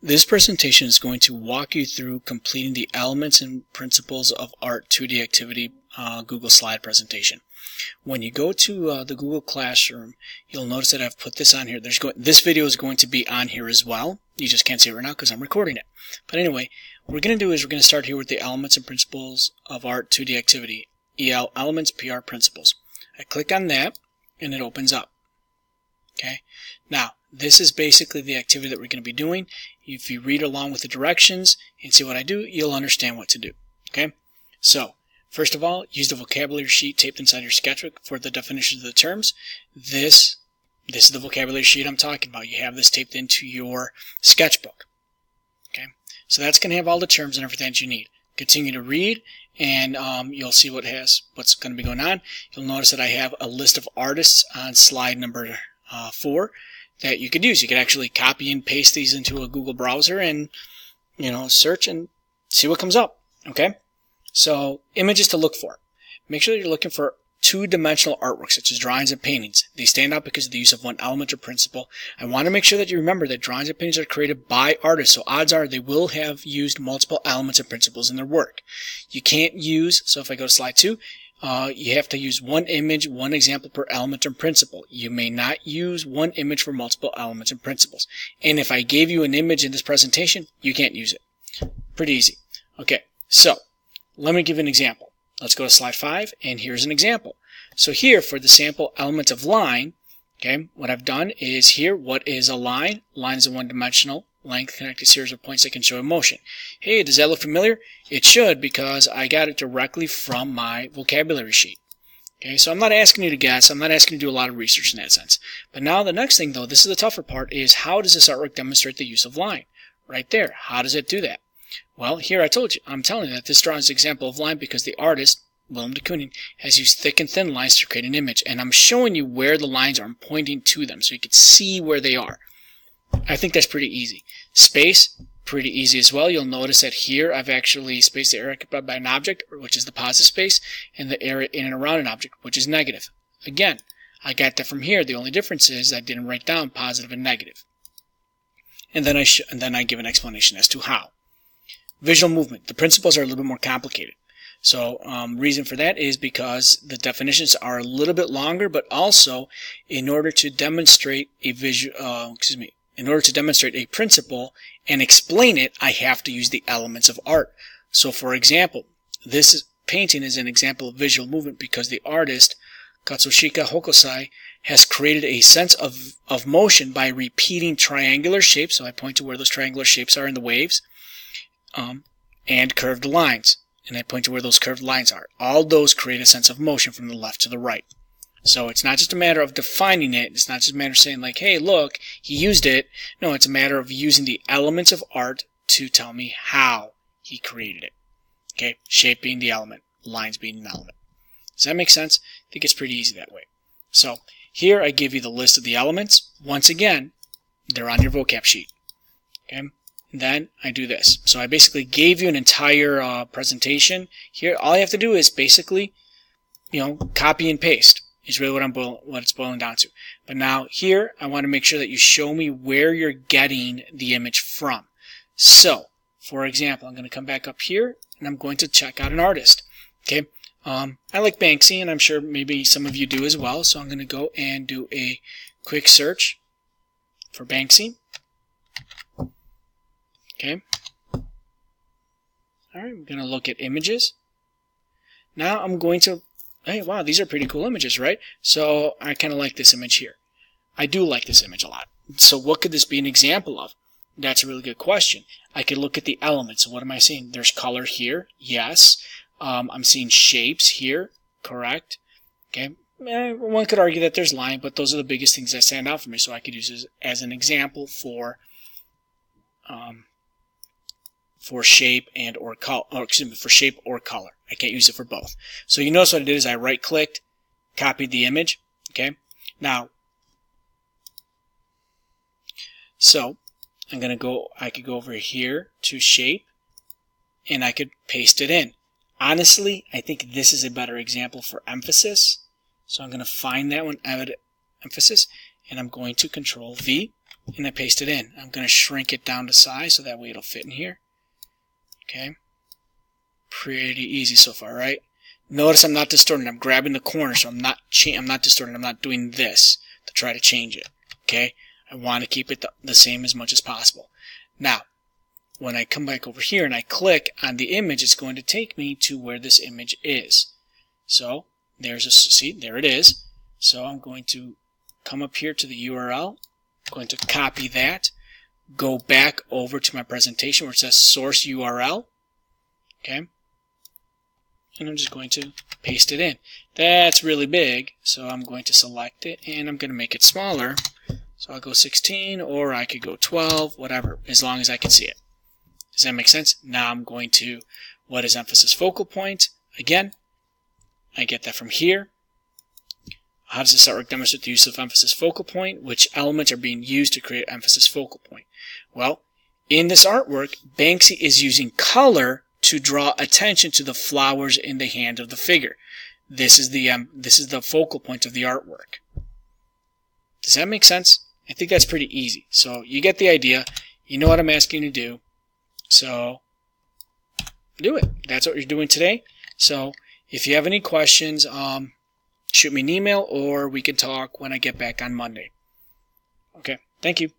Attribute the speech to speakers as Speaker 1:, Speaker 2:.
Speaker 1: This presentation is going to walk you through completing the Elements and Principles of Art 2D Activity Google slide presentation. When you go to the Google Classroom, you'll notice that I've put this on here. This video is going to be on here as well. You just can't see it right now because I'm recording it. But anyway, what we're going to do is we're going to start here with the Elements and Principles of Art 2D Activity, Elements PR Principles. I click on that and it opens up. Okay. Now, this is basically the activity that we're going to be doing. If you read along with the directions and see what I do, you'll understand what to do. Okay? So, first of all, use the vocabulary sheet taped inside your sketchbook for the definitions of the terms. This is the vocabulary sheet I'm talking about. You have this taped into your sketchbook. Okay? So that's going to have all the terms and everything that you need. Continue to read, and you'll see what's going to be going on. You'll notice that I have a list of artists on slide number 4 that you could use. You could actually copy and paste these into a Google browser and, search and see what comes up. Okay? So, images to look for. Make sure that you're looking for two-dimensional artworks, such as drawings and paintings. They stand out because of the use of one element or principle. I want to make sure that you remember that drawings and paintings are created by artists, so odds are they will have used multiple elements and principles in their work. You can't use, so if I go to slide 2, you have to use one image, one example per element and principle. You may not use one image for multiple elements and principles. And if I gave you an image in this presentation, you can't use it. Pretty easy. Okay, so let me give you an example. Let's go to slide 5, and here's an example. So here, for the sample element of line, okay, what I've done is here, what is a line? Line is a one-dimensional length connected series of points that can show a motion. Hey, does that look familiar? It should, because I got it directly from my vocabulary sheet. Okay, so I'm not asking you to guess. I'm not asking you to do a lot of research in that sense. But now the next thing, though, this is the tougher part, is how does this artwork demonstrate the use of line? Right there. How does it do that? Well, here I'm telling you that this drawing is an example of line because the artist, Willem de Kooning, has used thick and thin lines to create an image. And I'm showing you where the lines are. I'm pointing to them so you can see where they are. I think that's pretty easy. Space, pretty easy as well. You'll notice that here I've actually spaced the area occupied by an object, which is the positive space, and the area in and around an object, which is negative. Again, I got that from here. The only difference is I didn't write down positive and negative. And then I give an explanation as to how. Visual movement. The principles are a little bit more complicated. So reason for that is because the definitions are a little bit longer, but also in order to demonstrate a in order to demonstrate a principle and explain it, I have to use the elements of art. So for example, this painting is an example of visual movement because the artist, Katsushika Hokusai, has created a sense of motion by repeating triangular shapes, so I point to where those triangular shapes are in the waves, and curved lines, and I point to where those curved lines are. All those create a sense of motion from the left to the right. So it's not just a matter of defining it. It's not just a matter of saying like, hey, look, he used it. No, it's a matter of using the elements of art to tell me how he created it. Okay, shape being the element, lines being an element. Does that make sense? I think it's pretty easy that way. So here I give you the list of the elements. Once again, they're on your vocab sheet. Okay. And then I do this. So I basically gave you an entire presentation. Here, all you have to do is basically, copy and paste. Is really what it's boiling down to. But now here, I want to make sure that you show me where you're getting the image from. So, for example, I'm going to come back up here and I'm going to check out an artist. Okay, I like Banksy, and I'm sure maybe some of you do as well. So I'm going to go and do a quick search for Banksy. Okay. All right, I'm going to look at images. Now I'm going to, hey, wow, these are pretty cool images, right? So I kind of like this image here. I do like this image a lot. So what could this be an example of? That's a really good question. I could look at the elements. So what am I seeing? There's color here. Yes. I'm seeing shapes here. Correct. Okay. One could argue that there's line, but those are the biggest things that stand out for me. So I could use this as an example for shape and or color, for shape or color. I can't use it for both. So you notice what I did is I right-clicked, copied the image. Okay. Now, so I'm gonna go. I could go over here to shape, and I could paste it in. Honestly, I think this is a better example for emphasis. So I'm gonna find that one, add emphasis, and I'm going to Control V, and I paste it in. I'm going to shrink it down to size so that way it'll fit in here. Okay. Pretty easy so far, right? Notice I'm not distorting. I'm grabbing the corner, so I'm not distorting. I'm not doing this to try to change it. Okay. I want to keep it the same as much as possible. Now, when I come back over here and I click on the image, it's going to take me to where this image is. So see, there it is. So I'm going to come up here to the URL. I'm going to copy that, go back over to my presentation where it says source URL. Okay. And I'm just going to paste it in. That's really big, so I'm going to select it and I'm going to make it smaller. So I'll go 16, or I could go 12, whatever, as long as I can see it. Does that make sense? Now I'm going to, what is emphasis focal point? Again, I get that from here. How does this artwork demonstrate the use of emphasis focal point? Which elements are being used to create emphasis focal point? Well, in this artwork, Banksy is using color to draw attention to the flowers in the hand of the figure. This is the focal point of the artwork. Does that make sense? I think that's pretty easy. So you get the idea. You know what I'm asking you to do. So do it. That's what you're doing today. So if you have any questions, shoot me an email or we can talk when I get back on Monday. Okay. Thank you.